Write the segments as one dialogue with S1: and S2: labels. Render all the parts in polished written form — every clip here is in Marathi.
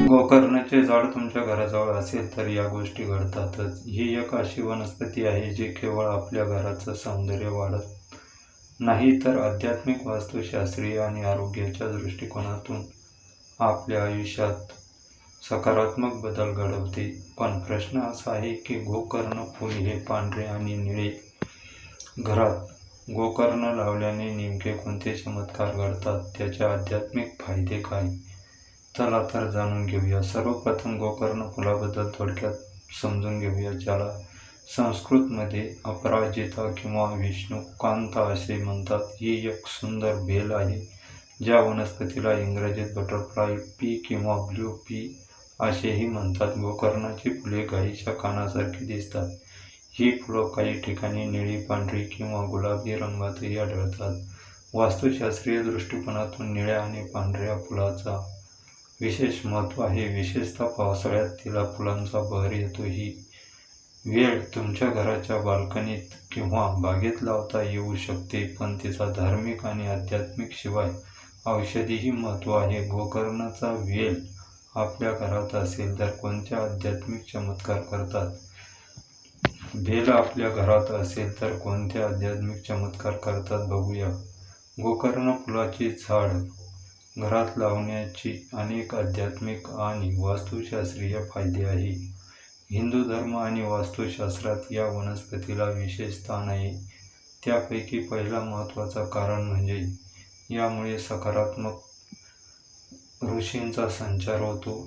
S1: गोकर्णाचे झाड तुमच्या घराजवळ असेल तर या गोष्टी घडतातच. ही एक अशी वनस्पती आहे जी केवळ आपल्या घराचं सौंदर्य वाढत नाही तर आध्यात्मिक, वास्तुशास्त्रीय आणि आरोग्याच्या दृष्टिकोनातून आपल्या आयुष्यात सकारात्मक बदल घडवते. पण प्रश्न असा आहे की गोकर्ण फूल हे पांढरे आणि निळे घरात गोकर्ण लावल्याने नेमके कोणते चमत्कार घडतात? त्याचे आध्यात्मिक फायदे काय? चला तर जाणून घेऊया. सर्वप्रथम गोकर्ण फुलाबद्दल थोडक्यात समजून घेऊया, ज्याला संस्कृतमध्ये अपराजिता किंवा विष्णुकांता असे म्हणतात. ही एक सुंदर बेल आहे. ज्या वनस्पतीला इंग्रजीत बटरफ्लाय पी किंवा ब्ल्यू पी असेही म्हणतात. गोकर्णाची फुले गायीच्या कानासारखी दिसतात. ही फुलं काही ठिकाणी निळी, पांढरी किंवा गुलाबी रंगातही आढळतात. वास्तुशास्त्रीय दृष्टिकोनातून निळ्या आणि पांढऱ्या फुलाचा विशेष महत्त्व आहे. विशेषतः पावसाळ्यात तिला फुलांचा बहर येतो. ही वेल तुमच्या घराच्या बाल्कनीत किंवा बागेत लावता येऊ शकते, पण तिचा धार्मिक आणि आध्यात्मिक शिवाय औषधीही महत्त्व आहे. गोकर्णाचा वेल आपल्या घरात असेल तर कोणत्या आध्यात्मिक चमत्कार करतात? बेल आपल्या घरात असेल तर कोणते आध्यात्मिक चमत्कार करतात बघूया. गोकर्ण फुलाची झाड घरात लावण्याची अनेक आध्यात्मिक आणि वास्तुशास्त्रीय फायदे आहेत. हिंदू धर्म आणि वास्तुशास्त्रात या वनस्पतीला विशेष स्थान आहे. त्यापैकी पहिला महत्त्वाचा कारण म्हणजे यामुळे सकारात्मक ऋषींचा संचार होतो.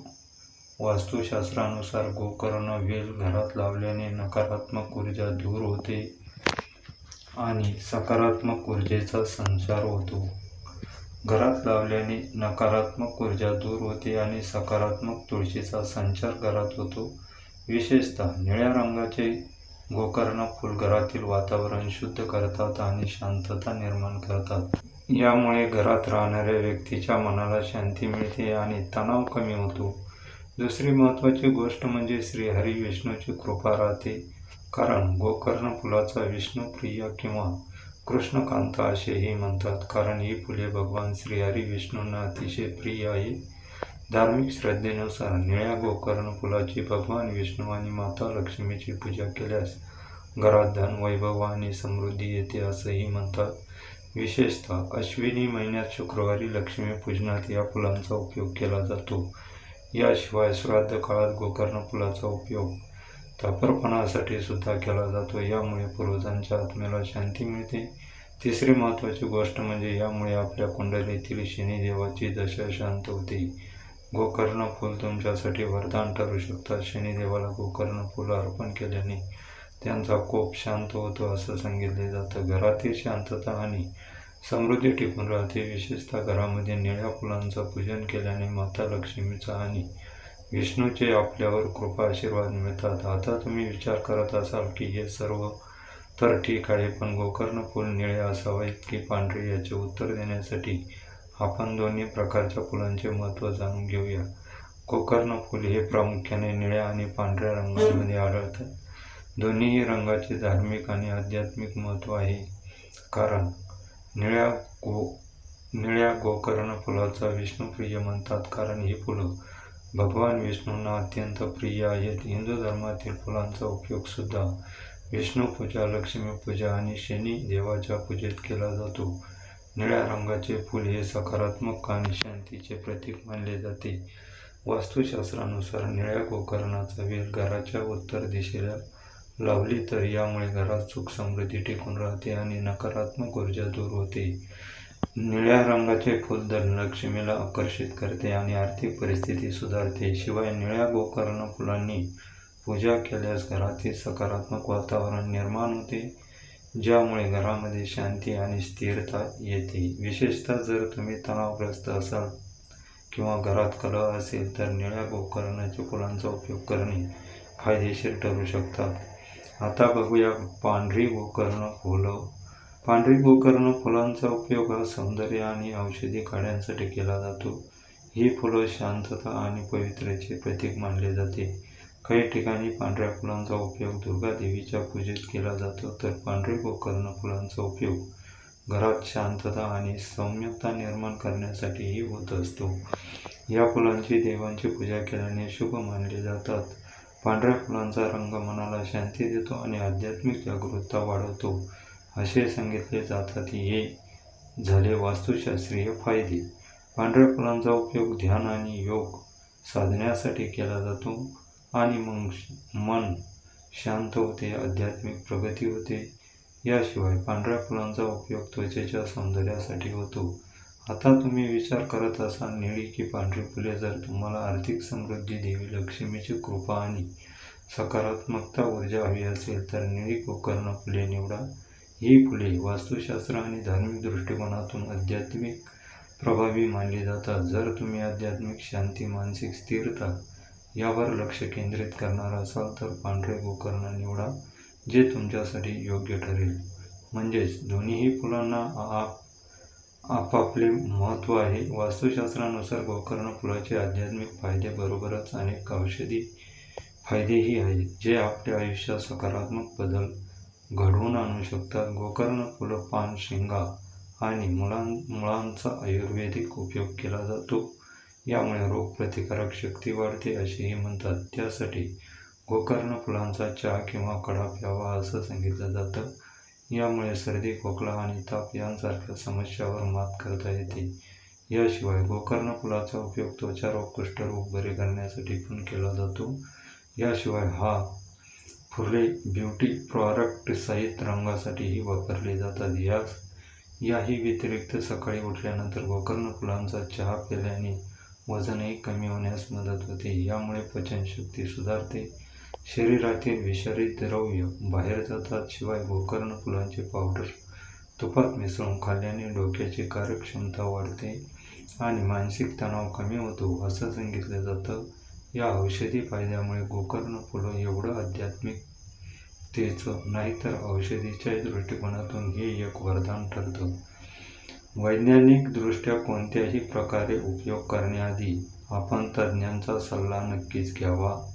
S1: वास्तुशास्त्रानुसार गोकर्ण वेल घरात लावल्याने नकारात्मक ऊर्जा दूर होते आणि सकारात्मक ऊर्जेचा संचार होतो. घरात लावल्याने नकारात्मक ऊर्जा दूर होते आणि सकारात्मक तुळशीचा संचार घरात होतो. विशेषतः निळ्या रंगाचे गोकर्ण फूल घरातील वातावरण शुद्ध करतात आणि शांतता निर्माण करतात. यामुळे घरात राहणाऱ्या व्यक्तीच्या मनाला शांती मिळते आणि तणाव कमी होतो. दुसरी महत्त्वाची गोष्ट म्हणजे श्रीहरी विष्णूची कृपा राहते. कारण गोकर्ण फुलाचा विष्णुप्रिय किंवा कृष्णकांता असेही म्हणतात, कारण ही फुले भगवान श्रीहरी विष्णूंना अतिशय प्रिय आहे. धार्मिक श्रद्धेनुसार निळ्या गोकर्ण फुलाची भगवान विष्णू आणि माता लक्ष्मीची पूजा केल्यास घरात धन, वैभव आणि समृद्धी येते असंही म्हणतात. विशेषतः अश्विनी महिन्यात शुक्रवारी लक्ष्मीपूजनात या फुलांचा उपयोग केला जातो. याशिवाय श्राद्ध काळात गोकर्ण फुलाचा उपयोग तर्पणासाठी सुद्धा केला जातो. यामुळे पूर्वजांच्या आत्म्याला शांती मिळते. तिसरी महत्त्वाची गोष्ट म्हणजे यामुळे आपल्या कुंडलीतील शनिदेवाची दशा शांत होते. गोकर्ण फूल तुमच्यासाठी वरदान ठरू शकतात. शनिदेवाला गोकर्ण फूल अर्पण केल्याने त्यांचा कोप शांत होतो असं सांगितले जातं. घरातील शांतता आणि समृद्धी टिकून राहते. विशेषतः घरामध्ये निळ्या फुलांचं पूजन केल्याने माता लक्ष्मीचा आणि विष्णूचे आपल्यावर कृपा आशीर्वाद मिळतात. आता तुम्ही विचार करत असाल की हे सर्व तर ठीक आहे, पण गोकर्ण फूल निळे असावेत की पांढरे याचे उत्तर देण्यासाठी आपण दोन्ही प्रकारच्या फुलांचे महत्त्व जाणून घेऊया. गोकर्ण फूल हे प्रामुख्याने निळ्या आणि पांढऱ्या रंगांमध्ये आढळतात. दोन्हीही रंगाचे धार्मिक आणि आध्यात्मिक महत्त्व आहे. कारण निळ्या गोकर्ण फुलाचा विष्णुप्रिय म्हणतात, कारण ही फुलं भगवान विष्णूंना अत्यंत प्रिय आहेत. हिंदू धर्मातील फुलांचा उपयोग सुद्धा विष्णुपूजा, लक्ष्मीपूजा आणि शनी देवाच्या पूजेत केला जातो. निळ्या रंगाचे फूल हे सकारात्मक आणि शांतीचे प्रतीक मानले जाते. वास्तुशास्त्रानुसार निळ्या गोकर्णाचा वेल घराच्या उत्तर दिशेला लावली तर यामुळे घरात सुख समृद्धी टिकून राहते आणि नकारात्मक ऊर्जा दूर होते. निळ्या रंगाचे फूल धनलक्ष्मीला आकर्षित करते आणि आर्थिक परिस्थिती सुधारते. शिवाय निळ्या गोकर्ण फुलांनी पूजा केल्यास घरातील सकारात्मक वातावरण निर्माण होते, ज्यामुळे घरामध्ये शांती आणि स्थिरता येते. विशेषतः जर तुम्ही तणावग्रस्त असाल किंवा घरात कलह असेल तर निळ्या गोकर्णाच्या फुलांचा उपयोग करणे फायदेशीर ठरू शकतात. आता बघूया पांढरी गोकर्ण फुलं. पांढरी गोकर्ण फुलांचा उपयोग हा सौंदर्य आणि औषधी काड्यांसाठी केला जातो. ही फुलं शांतता आणि पवित्रतेचे प्रतीक मानले जाते. काही ठिकाणी पांढऱ्या फुलांचा उपयोग दुर्गा देवीच्या पूजेत केला जातो, तर पांढरी गोकर्ण फुलांचा उपयोग घरात शांतता आणि सौम्यता निर्माण करण्यासाठीही होत असतो. या फुलांची देवांची पूजा केल्याने शुभ मानले जातात. पांढऱ्या फुलांचा रंग मनाला शांती देतो आणि आध्यात्मिक जागरूकता वाढवतो असे सांगितले जातात. हे झाले वास्तुशास्त्रीय फायदे. पांढऱ्या फुलांचा उपयोग ध्यान आणि योग साधण्यासाठी केला जातो आणि मन शांत होते, आध्यात्मिक प्रगती होते. याशिवाय पांढऱ्या फुलांचा उपयोग त्वचेच्या सौंदर्यासाठी होतो. आता तुम्ही विचार करत असाल, निळी की पांढरी फुले? जर तुम्हाला आर्थिक समृद्धी, देवी लक्ष्मीची कृपा आणि सकारात्मकता ऊर्जा हवी असेल तर निळी गोकर्ण फुले निवडा. ही फुले वास्तुशास्त्र आणि धार्मिक दृष्टिकोनातून आध्यात्मिक प्रभावी मानली जातात. जर तुम्ही आध्यात्मिक शांती, मानसिक स्थिरता यावर लक्ष केंद्रित करणार असाल तर पांढरे गोकर्ण निवडा, जे तुमच्यासाठी योग्य ठरेल. म्हणजेच दोन्हीही फुलांना आपापले महत्त्व आहे. वास्तुशास्त्रानुसार गोकर्ण फुलाचे आध्यात्मिक फायदे बरोबरच अनेक औषधी फायदेही आहेत, जे आपल्या आयुष्यात सकारात्मक बदल घडवून आणू शकतात. गोकर्ण फुलं, पान, शेंगा आणि मुळांचा आयुर्वेदिक उपयोग केला जातो. यामुळे रोगप्रतिकारक शक्ती वाढते असेही म्हणतात. त्यासाठी गोकर्ण फुलांचा चहा किंवा काढा प्यावा असं सांगितलं जातं. यामुळे सर्दी, खोकला आणि ताप यांसारख्या समस्यांवर मात करता येते. याशिवाय गोकर्ण फुलाचा उपयोग त्वचारोग, कुष्ठरोग बरे करण्यासाठी पण केला जातो. याशिवाय हा फुले ब्युटी प्रॉडक्ट सहित रंगासाठीही वापरली जातात. याही व्यतिरिक्त सकाळी उठल्यानंतर गोकर्ण फुलांचा चहा प्यायल्याने वजनही कमी होण्यास मदत होते. यामुळे पचनशक्ती सुधारते, शरीरातील विषारी द्रव्य बाहेर जातात. शिवाय गोकर्ण फुलांचे पावडर तुपात मिसळून खाल्ल्याने डोक्याची कार्यक्षमता वाढते आणि मानसिक तणाव कमी होतो असं सांगितलं जातं. या औषधी फायद्यामुळे गोकर्ण फुलं एवढं आध्यात्मिकतेचं नाही तर औषधीच्या दृष्टिकोनातून हे एक वरदान ठरतं. वैज्ञानिक दृष्ट्या कोणत्याही प्रकारे उपयोग करण्याआधी आपण तज्ज्ञांचा सल्ला नक्कीच घ्यावा.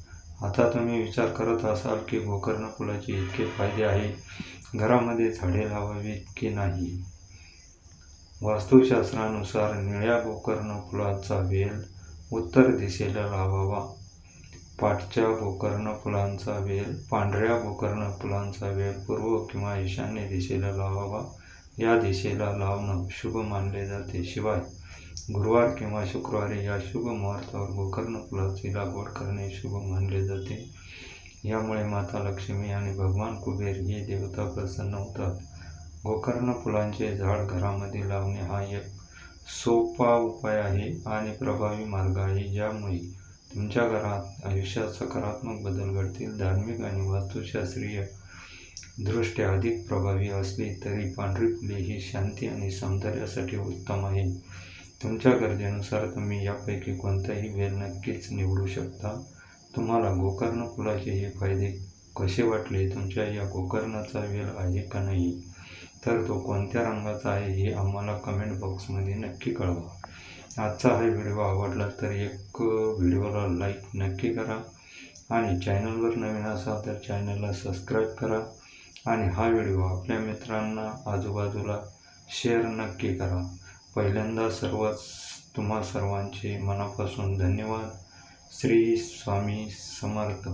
S1: आता तुम्ही विचार करत असाल की गोकर्ण फुलाचे इतके फायदे आहे, घरामध्ये झाडे लावावीत की नाही? वास्तुशास्त्रानुसार निळ्या गोकर्ण फुलाचा वेल उत्तर दिशेला लावावा. पांढऱ्या गोकर्ण फुलांचा वेल पूर्व किंवा ईशान्य दिशेला लावावा. या दिशेला लावणं शुभ मानले जाते. शिवाय गुरुवार किंवा शुक्रवारी या शुभ मुहूर्तावर गोकर्ण फुलाची लागवड करणे शुभ मानले जाते. यामुळे माता लक्ष्मी आणि भगवान कुबेर हे देवता प्रसन्न होतात. गोकर्ण फुलांचे झाड घरामध्ये लावणे हा एक सोपा उपाय आहे आणि प्रभावी मार्ग आहे, ज्यामुळे तुमच्या घरात आयुष्यात सकारात्मक बदल घडतील. धार्मिक आणि वास्तुशास्त्रीय दृष्ट्या अधिक प्रभावी असली तरी पांढरी फुले ही शांती आणि सौंदर्यासाठी उत्तम आहे. तुमच्या गरजेनुसार तुम्ही यापैकी कोणताही वेल नक्कीच निवडू शकता. तुम्हाला गोकर्ण फुलाचे हे फायदे कसे वाटले? तुमच्या या गोकर्णाचा वेल आहे का नाही? तर तो कोणत्या रंगाचा आहे हे आम्हाला कमेंट बॉक्समध्ये नक्की कळवा. आजचा हा व्हिडिओ आवडला तर एक व्हिडिओला लाईक नक्की करा आणि चॅनलवर नवीन असाल तर चॅनलला सबस्क्राईब करा आणि हा व्हिडिओ आपल्या मित्रांना, आजूबाजूला शेअर नक्की करा. पहिल्यांदा तुम्हा सर्वांचे मनापासून धन्यवाद. श्री स्वामी समर्थ.